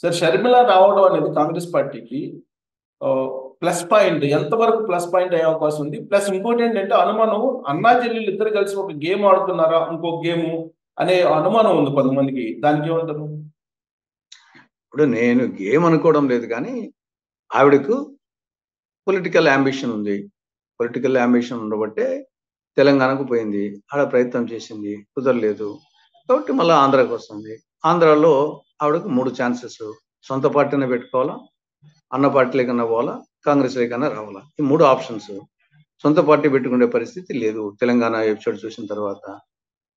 Sir Sharmila రావడం అనేది కాంగ్రెస్ పార్టీకి ప్లస్ పాయింట్ ఎంతవరకు ప్లస్ పాయింట్ అయ్యే అవకాశం ఉంది? ప్లస్ ఇంకోటి ఏంటంటే అనుమానం, అన్నా చెల్లెలు ఇద్దరు కలిసి ఒక గేమ్ ఆడుతున్నారా ఇంకో గేమ్ అనే అనుమానం ఉంది కొంతమందికి. దానికి ఏమంటారు? ఇప్పుడు నేను గేమ్ అనుకోవడం లేదు, కానీ ఆవిడకు పొలిటికల్ అంబిషన్ ఉంది. పొలిటికల్ అంబిషన్ ఉండబట్టే తెలంగాణకు పోయింది, ఆడ ప్రయత్నం చేసింది, కుదరలేదు కాబట్టి మళ్ళీ ఆంధ్రాకి వస్తుంది. ఆంధ్రాలో ఆవిడకు 3 ఛాన్సెస్: సొంత పార్టీని పెట్టుకోవాలా, అన్న పార్టీలకన్నా పోవాలా, కాంగ్రెస్ లేకన్నా రావాలా. ఈ 3 ఆప్షన్స్. సొంత పార్టీ పెట్టుకునే పరిస్థితి లేదు తెలంగాణ ఎపిసోడ్ చూసిన తర్వాత.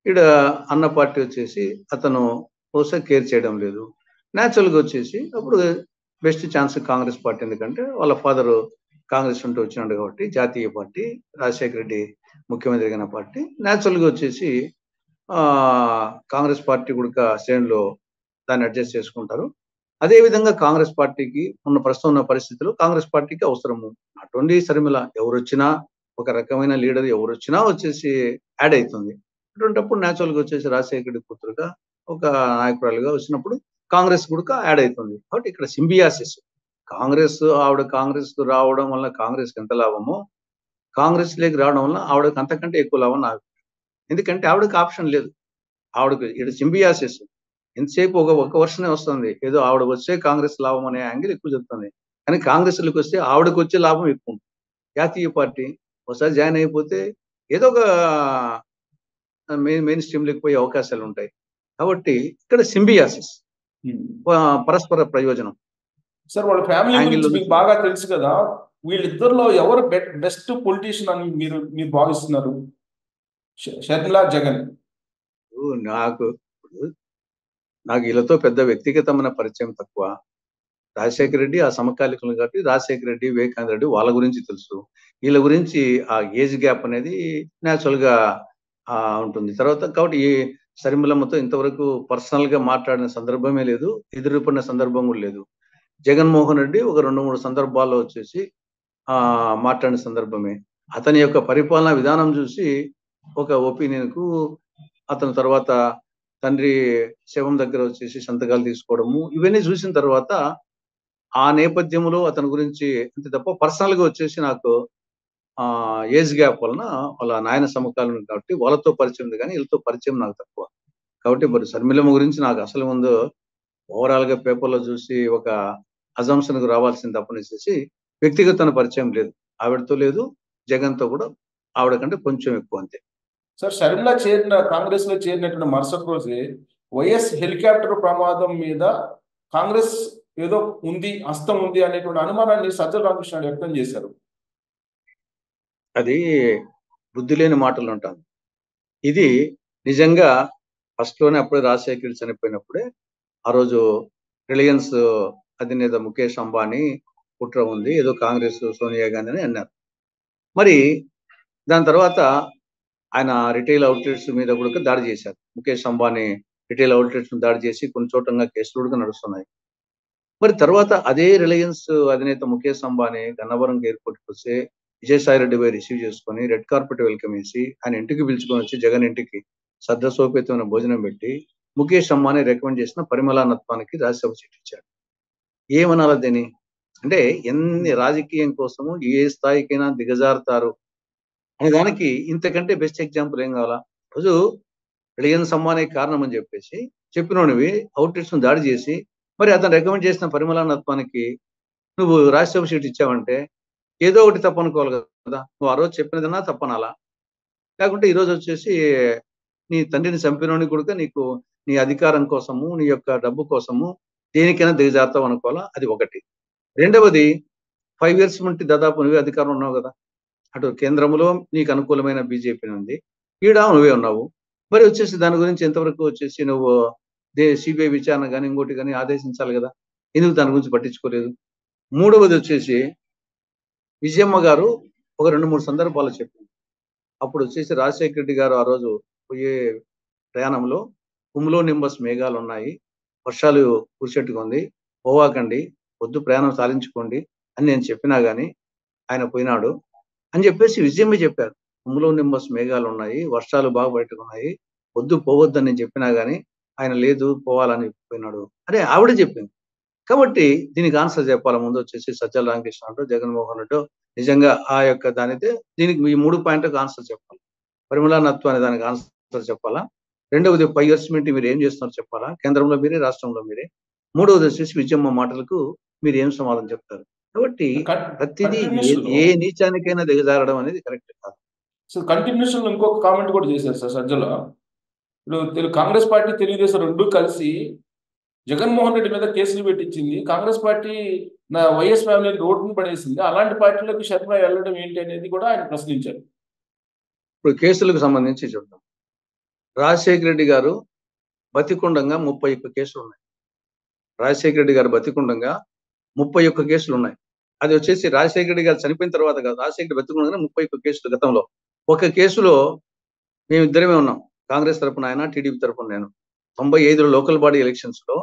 ఇక్కడ అన్న పార్టీ వచ్చేసి అతను బహుశా కేర్ చేయడం లేదు. న్యాచురల్గా వచ్చేసి అప్పుడు బెస్ట్ ఛాన్స్ కాంగ్రెస్ పార్టీ, ఎందుకంటే వాళ్ళ ఫాదర్ కాంగ్రెస్ ఉంటూ వచ్చినాడు కాబట్టి, జాతీయ పార్టీ, రాజశేఖర రెడ్డి ముఖ్యమంత్రి అయిన పార్టీ. న్యాచురల్గా వచ్చేసి కాంగ్రెస్ పార్టీ కూడా శ్రేణిలో దాన్ని అడ్జస్ట్ చేసుకుంటారు. అదేవిధంగా కాంగ్రెస్ పార్టీకి ప్రస్తుతం ఉన్న పరిస్థితుల్లో కాంగ్రెస్ పార్టీకి అవసరము. అటువంటి షర్మిల ఎవరు వచ్చినా, ఒక రకమైన లీడర్ ఎవరు వచ్చినా వచ్చేసి యాడ్ అవుతుంది. అటువంటిప్పుడు న్యాచురల్గా వచ్చేసి రాజశేఖర రెడ్డి కూతురుగా ఒక నాయకురాలుగా వచ్చినప్పుడు కాంగ్రెస్ కూడా యాడ్ అవుతుంది. కాబట్టి ఇక్కడ సింబియాసిస్. ఆవిడ కాంగ్రెస్ రావడం వల్ల కాంగ్రెస్ ఎంత లాభమో, కాంగ్రెస్ లేకి రావడం వల్ల ఆవిడకి అంతకంటే ఎక్కువ లాభం నాకు. ఎందుకంటే ఆవిడకి ఆప్షన్ లేదు. ఆవిడకి ఇక్కడ సింబియాసిస్. ఎంతసేపు ఒక వర్షనే వస్తుంది, ఏదో ఆవిడ వస్తే కాంగ్రెస్ లాభం అనే యాంగిల్ ఎక్కువ చెప్తుంది. కానీ కాంగ్రెస్లోకి వస్తే ఆవిడకి వచ్చే లాభం ఎక్కువ ఉంటుంది. జాతీయ పార్టీ ఒకసారి జాయిన్ అయిపోతే ఏదో ఒక మెయిన్ స్ట్రీమ్లోకి పోయే అవకాశాలు ఉంటాయి. కాబట్టి ఇక్కడ సింబియాసిస్, పరస్పర ప్రయోజనం. సార్ వాళ్ళ ఫ్యామిలీ గురించి మీకు బాగా తెలుసు కదా, వీళ్ళిద్దరిలో ఎవరు బెస్ట్ పొలిటీషియన్ అని మీరు భావిస్తున్నారు? షర్మిల, జగన్. నాకు వీళ్ళతో పెద్ద వ్యక్తిగతమైన పరిచయం తక్కువ. రాజశేఖర రెడ్డి ఆ సమకాలికులు కాబట్టి రాజశేఖర రెడ్డి, వివేకానంద రెడ్డి వాళ్ళ గురించి తెలుసు. వీళ్ళ గురించి ఆ ఏజ్ గ్యాప్ అనేది న్యాచురల్ గా ఉంటుంది. తర్వాత కాబట్టి ఈ షర్మిలమ్మతో ఇంతవరకు పర్సనల్ గా మాట్లాడిన సందర్భమే లేదు, ఎదురుపడిన సందర్భం కూడా లేదు. జగన్మోహన్ రెడ్డి ఒక 2-3 సందర్భాల్లో వచ్చేసి మాట్లాడిన సందర్భమే. అతని యొక్క పరిపాలనా విధానం చూసి ఒక ఒపీనియన్ కు, అతని తర్వాత తండ్రి శవం దగ్గర వచ్చేసి సంతకాలు తీసుకోవడము, ఇవన్నీ చూసిన తర్వాత ఆ నేపథ్యంలో అతని గురించి అంతే తప్ప పర్సనల్ గా వచ్చేసి నాకు ఏజ్ గ్యాప్ వలన వాళ్ళ నాయన సమకాలం కాబట్టి వాళ్ళతో పరిచయం ఉంది, కానీ వీళ్ళతో పరిచయం నాకు తక్కువ. కాబట్టి మరి షర్మిలమ్మ గురించి నాకు అసలు ముందు ఓవరాల్ గా పేపర్లో చూసి ఒక అజంప్షన్ కు రావాల్సింది తప్పనిసేసి వ్యక్తిగత పరిచయం లేదు. ఆవిడతో లేదు, జగన్ తో కూడా ఆవిడ కంటే కొంచెం ఎక్కువ అంతే. సార్ షర్మిల కాంగ్రెస్ లో చేరినటువంటి మరుసటి రోజే వైఎస్ హెలికాప్టర్ ప్రమాదం మీద కాంగ్రెస్ ఏదో ఉంది, హస్తం ఉంది అనేటువంటి అనుమానాన్ని సజ్జల రామకృష్ణ వ్యక్తం చేశారు. అది బుద్ధి లేని మాటలు ఉంటాను. ఇది నిజంగా ఫస్ట్ లోనే అప్పుడే రాజశేఖర్ చనిపోయినప్పుడే ఆ రోజు రిలయన్స్ అధినేత ముఖేష్ అంబానీ కుట్ర ఉంది, ఏదో కాంగ్రెస్ సోనియా గాంధీ అని అన్నారు. మరి దాని తర్వాత ఆయన రిటైల్ అవుట్లెట్స్ మీద కూడా దాడి చేశారు. ముఖేష్ అంబానీ రిటైల్ అవుట్లెట్స్ దాడి చేసి కొన్ని చోట్ల కేసులు కూడా నడుస్తున్నాయి. మరి తర్వాత అదే రిలయన్స్ అధినేత ముఖేష్ అంబానీ గన్నవరం ఎయిర్పోర్ట్కి వస్తే విజయసాయి రెడ్డి పోయి రిసీవ్ చేసుకొని రెడ్ కార్పెట్ వెల్కమ్ చేసి ఆయన ఇంటికి పిలుచుకొని వచ్చి జగన్ ఇంటికి సోపేతమైన భోజనం పెట్టి ముఖేష్ అంబానీ రికమెండ్ చేసిన పరిమళానత్వానికి రాజ్యసభ సీట్ ఇచ్చాడు. ఏమనాలి దీని అంటే, ఎన్ని రాజకీయం కోసము ఏ స్థాయికైనా దిగజారుతారు అనే దానికి ఇంతకంటే బెస్ట్ ఎగ్జాంపుల్ ఏం కావాలా? రోజు రిలయన్స్ అంబానీ కారణం అని చెప్పేసి చెప్పినోనివి అవుట్లెట్స్ దాడి చేసి మరి అతను రికమెండ్ చేసిన పరిమళానత్వానికి నువ్వు రాజ్యసభ సీట్ ఇచ్చావంటే ఏదో ఒకటి తప్పనుకోవాలి కదా. నువ్వు ఆ రోజు చెప్పినదన్నా తప్పనాలా? లేకుంటే ఈరోజు వచ్చేసి నీ తండ్రిని చంపినోని కూడా నీకు నీ అధికారం కోసము, నీ యొక్క డబ్బు కోసము దేనికైనా దిగజారుతావు అనుకోవాలా? అది ఒకటి. రెండవది, 5 years నుండి దాదాపు నువ్వే అధికారం ఉన్నావు కదా. అటు కేంద్రంలో నీకు అనుకూలమైన బీజేపీ ఉంది, ఈడ నువ్వే ఉన్నావు. మరి వచ్చేసి దాని గురించి ఎంతవరకు వచ్చేసి నువ్వు సిబిఐ విచారణ కానీ ఇంకోటి కానీ ఆదేశించాలి కదా. ఎందుకు దాని గురించి పట్టించుకోలేదు? మూడవది వచ్చేసి విజయమ్మ గారు ఒక 2-3 సందర్భాలు చెప్పింది. అప్పుడు వచ్చేసి రాజశేఖర రెడ్డి గారు ఆ రోజు పోయే ప్రయాణంలో కుమ్లో నింబస్ మేఘాలు ఉన్నాయి, వర్షాలు కురిసేట్టుగా ఉంది, పోవాకండి, వద్దు, ప్రయాణం సాధించుకోండి అని నేను చెప్పినా గానీ ఆయన పోయినాడు అని చెప్పేసి విజయమ్మ చెప్పారు. కుమ్లో నింబస్ మేఘాలు ఉన్నాయి, వర్షాలు బాగా బయటకున్నాయి, వద్దు, పోవద్దని నేను చెప్పినా గానీ ఆయన లేదు, పోవాలని పోయినాడు అని ఆవిడ చెప్పింది. కాబట్టి దీనికి ఆన్సర్ చెప్పాలి. ముందు వచ్చేసి సజ్జల రామకృష్ణ అంటూ జగన్మోహన్ రెడ్డి నిజంగా ఆ యొక్క దానితే దీనికి ఈ 3 పాయింట్లకు ఆన్సర్ చెప్పాలి. పరిమళనత్వం అనే దానికి ఆన్సర్ చెప్పాలా? రెండవది 5 ఇయర్స్ నుండి మీరు ఏం చేస్తున్నారో చెప్పాలా? కేంద్రంలో మీరే, రాష్ట్రంలో మీరే. మూడవది వచ్చేసి విజయమ్మ మాటలకు మీరు ఏం సమాధానం చెప్తారు? కాబట్టి ప్రతిదీ కంటిన్యూషన్ లో ఏ నీచానికైనా దిగజారడం అనేది కరెక్ట్ కాదు. కంటిన్యూషన్ లో ఇంకొక కామెంట్ కూడా చేశారు సార్ సజ్జల. ఇప్పుడు కాంగ్రెస్ పార్టీ, తెలుగుదేశం రెండు కలిసి జగన్మోహన్ రెడ్డి మీద కేసులు పెట్టించింది. కాంగ్రెస్ పార్టీ వైఎస్ ఫ్యామిలీని రోడ్డును పడేసింది. అలాంటి పార్టీలకు శర్మ వెళ్ళడం ఏంటి అనేది కూడా ఆయన ప్రశ్నించారు. ఇప్పుడు కేసులకు సంబంధించి చూద్దాం. రాజశేఖర రెడ్డి గారు బతికుండంగా 31 కేసులు ఉన్నాయి. రాజశేఖర రెడ్డి గారు బతికుండంగా 31 కేసులు ఉన్నాయి. అది వచ్చేసి రాజశేఖర రెడ్డి గారు చనిపోయిన తర్వాత కాదు, రాజశేఖర బతికుండగానే 31 కేసులు గతంలో. ఒక కేసులో మేమిద్దరమే ఉన్నాం. కాంగ్రెస్ తరపున ఆయన, టీడీపీ తరపున నేను. 95లో లోకల్ బాడీ ఎలక్షన్స్ లో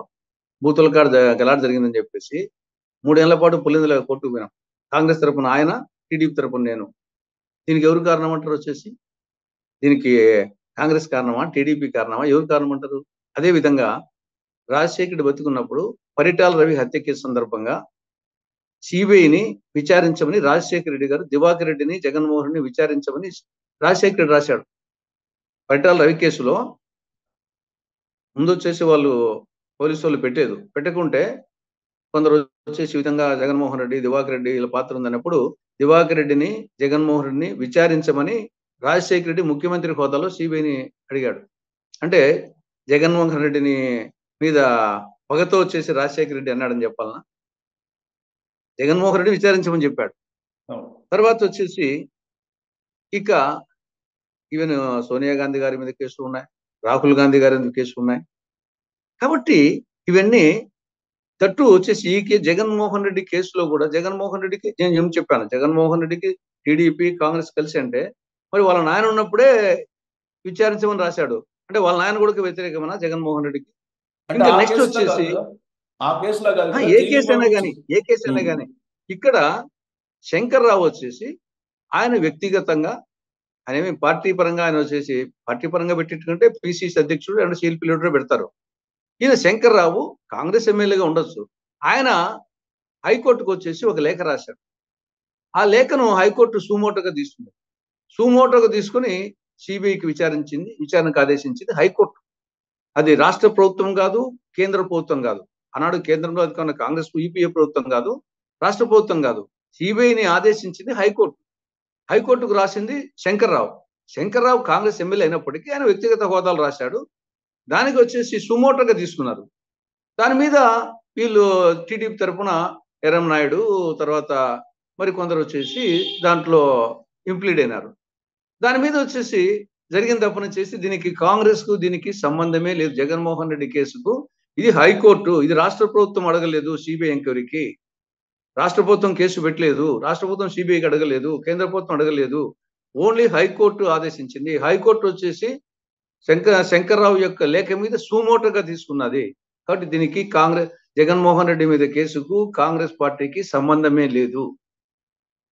బూతుల కాడ గలాట్ జరిగిందని చెప్పేసి 3 ఏళ్ల పాటు పులిందల కోర్టుకు పోయినాం. కాంగ్రెస్ తరపున ఆయన, టీడీపీ తరపున నేను. దీనికి ఎవరు కారణం అంటారు వచ్చేసి? దీనికి కాంగ్రెస్ కారణమా, టీడీపీ కారణమా, ఎవరు కారణం అంటారు? అదే విధంగా రాజశేఖర్ బతుకున్నప్పుడు పరిటాల రవి హత్య కేసు సందర్భంగా సిబిఐని విచారించమని రాజశేఖర రెడ్డి గారు దివాకర్ రెడ్డిని, జగన్మోహన్ రెడ్డిని విచారించమని రాజశేఖర రెడ్డి రాశాడు. పరిటాల రవి కేసులో ముందు వచ్చేసి వాళ్ళు పోలీసు వాళ్ళు పెట్టకుంటే కొందరు వచ్చేసి ఈ విధంగా జగన్మోహన్ రెడ్డి, దివాకర్ రెడ్డి వీళ్ళ పాత్ర ఉందన్నప్పుడు దివాకర్ రెడ్డిని, జగన్మోహన్ రెడ్డిని విచారించమని రాజశేఖర రెడ్డి ముఖ్యమంత్రి హోదాలో సిబిఐని అడిగాడు. అంటే జగన్మోహన్ రెడ్డిని మీద పగతో వచ్చేసి రాజశేఖర రెడ్డి అన్నాడని చెప్పాలనా? జగన్మోహన్ రెడ్డి విచారించమని చెప్పాడు. తర్వాత వచ్చేసి ఇక ఈవెన్ సోనియా గాంధీ గారి మీద కేసులు ఉన్నాయి, రాహుల్ గాంధీ గారి మీద కేసులు ఉన్నాయి. కాబట్టి ఇవన్నీ తట్టు వచ్చేసి ఈ జగన్మోహన్ రెడ్డి కేసులో కూడా జగన్మోహన్ రెడ్డికి నేను ఏం చెప్పాను, జగన్మోహన్ రెడ్డికి టీడీపీ, కాంగ్రెస్ కలిసి అంటే మరి వాళ్ళ నాయన ఉన్నప్పుడే విచారించమని రాశాడు. అంటే వాళ్ళ నాయన కూడా వ్యతిరేకమన్నా జగన్మోహన్ రెడ్డికి? ఇంకా నెక్స్ట్ వచ్చేసి ఏ కేసు అయినా కానీ ఇక్కడ శంకర్ రావు వచ్చేసి ఆయన వ్యక్తిగతంగా ఆయన ఏమి పార్టీ పరంగా ఆయన వచ్చేసి పార్టీ పరంగా పెట్టించుకుంటే పిసిసి అధ్యక్షుడు అండ్ సిఎల్పి లీడర్ పెడతారు. ఈయన శంకర్ రావు కాంగ్రెస్ ఎమ్మెల్యేగా ఉండొచ్చు. ఆయన హైకోర్టుకు వచ్చేసి ఒక లేఖ రాశాడు. ఆ లేఖను హైకోర్టు సుమోటోగా తీసుకుంది. సుమోటోగా తీసుకుని సిబిఐకి విచారణకు ఆదేశించింది హైకోర్టు. అది రాష్ట్ర ప్రభుత్వం కాదు, కేంద్ర ప్రభుత్వం కాదు. ఆనాడు కేంద్రంలో అధికారున్న కాంగ్రెస్ యూపీఏ ప్రభుత్వం కాదు, రాష్ట్ర ప్రభుత్వం కాదు. సిబిఐని ఆదేశించింది హైకోర్టు. హైకోర్టుకు రాసింది శంకర్రావు. శంకర్రావు కాంగ్రెస్ ఎమ్మెల్యే అయినప్పటికీ ఆయన వ్యక్తిగత హోదాలు రాశాడు. దానికి వచ్చేసి సుమోటోగా తీసుకున్నారు. దాని మీద వీళ్ళు టీడీపీ తరఫున ఎర్రం నాయుడు, తర్వాత మరి కొందరు వచ్చేసి దాంట్లో ఇంప్లీడ్ అయినారు. దాని మీద వచ్చేసి జరిగిన తప్పున చేసి దీనికి కాంగ్రెస్ కు దీనికి సంబంధమే లేదు. జగన్మోహన్ రెడ్డి కేసుకు ఇది హైకోర్టు, ఇది రాష్ట్ర ప్రభుత్వం అడగలేదు సిబిఐ ఎంక్వైరీకి. రాష్ట్ర ప్రభుత్వం కేసు పెట్టలేదు, రాష్ట్ర ప్రభుత్వం సిబిఐకి అడగలేదు, కేంద్ర ప్రభుత్వం అడగలేదు. ఓన్లీ హైకోర్టు ఆదేశించింది. హైకోర్టు వచ్చేసి శంకర్రావు యొక్క లేఖ మీద సుమోటోగా తీసుకున్నది. కాబట్టి దీనికి జగన్మోహన్ రెడ్డి మీద కేసుకు కాంగ్రెస్ పార్టీకి సంబంధమే లేదు.